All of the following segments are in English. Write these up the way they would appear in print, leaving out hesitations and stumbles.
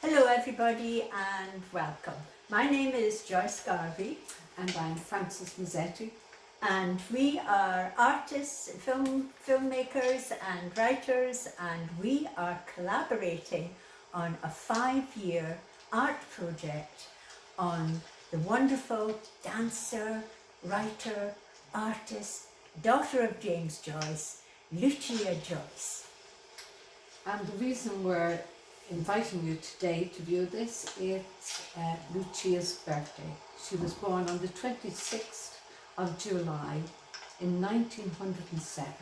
Hello everybody and welcome. My name is Joyce Garvey And I'm Frances Mezzetti. and we are artists, filmmakers and writers, and we are collaborating on a 5-year art project on the wonderful dancer, writer, artist, daughter of James Joyce, Lucia Joyce. And the reason we're inviting you today to view this, it's Lucia's birthday. She was born on the 26th of July in 1907.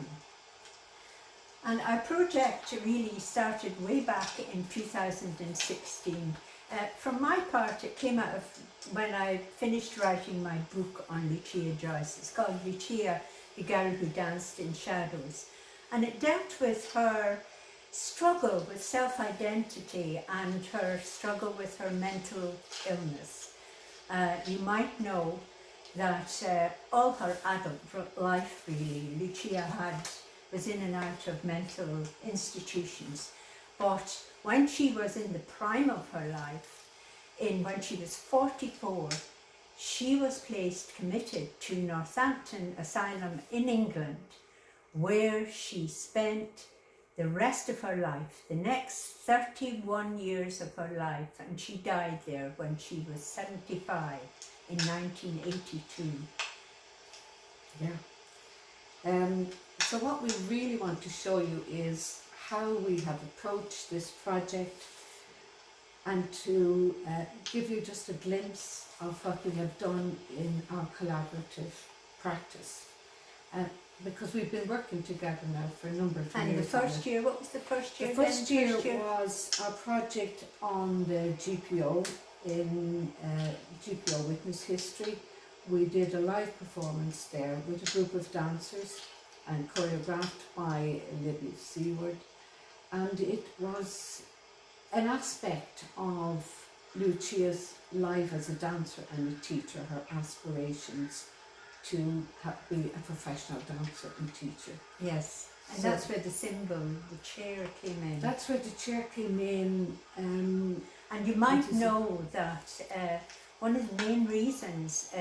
And our project really started way back in 2016. From my part, it came out of when I finished writing my book on Lucia Joyce. It's called Lucia, the Girl Who Danced in Shadows. And it dealt with her struggle with self-identity and her struggle with her mental illness. You might know that all her adult life, really, Lucia was in and out of mental institutions. But when she was in the prime of her life, when she was 44, she was placed committed to Northampton Asylum in England, where she spent the rest of her life, the next 31 years of her life, and she died there when she was 75 in 1982. Yeah. So what we really want to show you is how we have approached this project and to give you just a glimpse of what we have done in our collaborative practice. Because we've been working together now for a number of years. And the first year, what was the first year? The first year was our project on the GPO in GPO Witness History. We did a live performance there with a group of dancers and choreographed by Libby Seward. And it was an aspect of Lucia's life as a dancer and a teacher, her aspirations to be a professional dancer and teacher. Yes, and so that's where the symbol, the chair, came in. That's where the chair came in. And you might know that one of the main reasons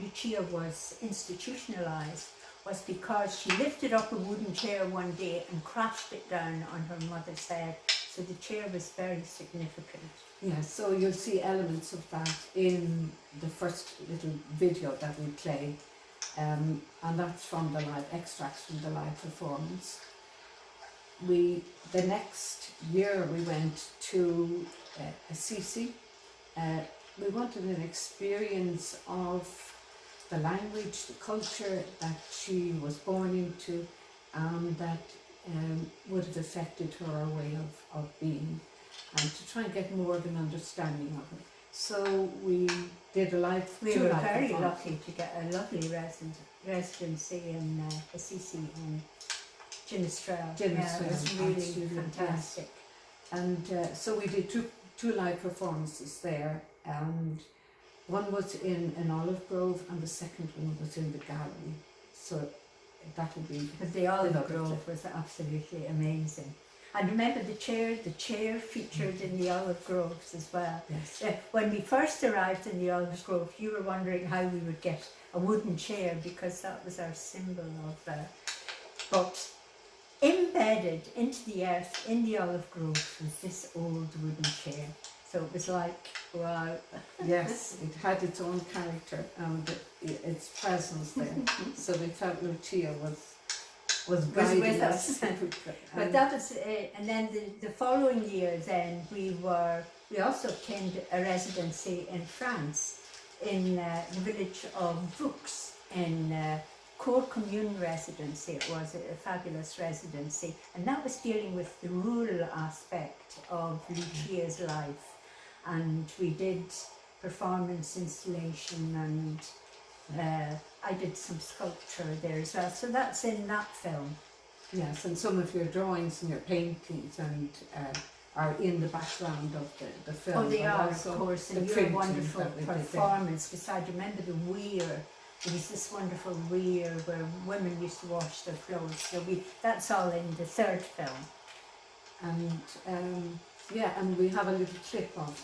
Lucia was institutionalised was because she lifted up a wooden chair one day and crashed it down on her mother's head. So the chair was very significant. Yeah, so you'll see elements of that in the first little video that we play. And that's from the live, extracts from the live performance. The next year we went to Assisi. We wanted an experience of the language, the culture that she was born into, and that would have affected her way of being, and to try and get more of an understanding of it. So we did a live. We were very lucky to get a lovely residency in Assisi and Ginistrel. Yeah, it was really fantastic. Yeah. And so we did two live performances there, and one was in an olive grove and the second one was in the gallery. So that would be. But the olive grove was absolutely amazing. And remember the chair featured in the olive groves as well. Yes. When we first arrived in the olive grove, you were wondering how we would get a wooden chair because that was our symbol of but embedded into the earth in the olive grove was this old wooden chair. So it was like, wow. Yes, it had its own character and its presence there. So we felt Lucia was with us. But that was it. And then the following year then we also obtained a residency in France in the village of Vaux in Corps Commune residency. It was a fabulous residency, and that was dealing with the rural aspect of Lucia's life, and we did performance installation and I did some sculpture there as well, so that's in that film. Yes, and some of your drawings and your paintings and are in the background of the film. Oh, they are, of course, and your wonderful performance. Besides, remember the weir. There was this wonderful weir where women used to wash their clothes. So that's all in the third film. And Yeah, and we have a little clip of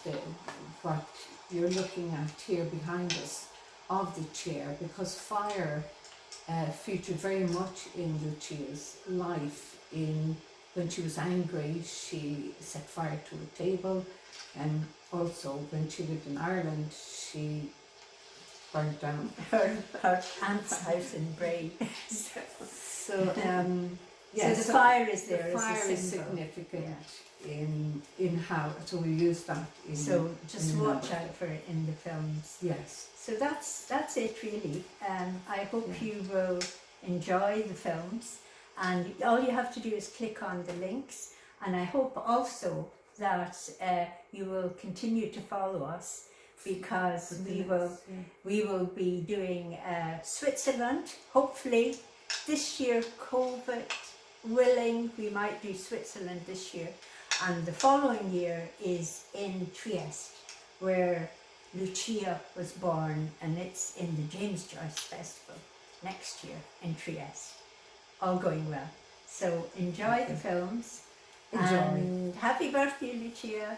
what you're looking at here behind us of the chair, because fire featured very much in Lucia's life. When she was angry, she set fire to a table, and also when she lived in Ireland, she burned down her aunt's house in Bray. So, So the fire is the there as a fire is symbol. significant in how, so we use that in. So just in watch the- out for it in the films. Yes. So that's it really. I hope Yeah. you will enjoy the films, and all you have to do is click on the links, and I hope also that you will continue to follow us, because we will be doing Switzerland. Hopefully this year, COVID willing, we might do Switzerland this year, and the following year is in Trieste, where Lucia was born, and it's in the James Joyce Festival next year in Trieste. All going well. So enjoy the films. Enjoy. And happy birthday, Lucia.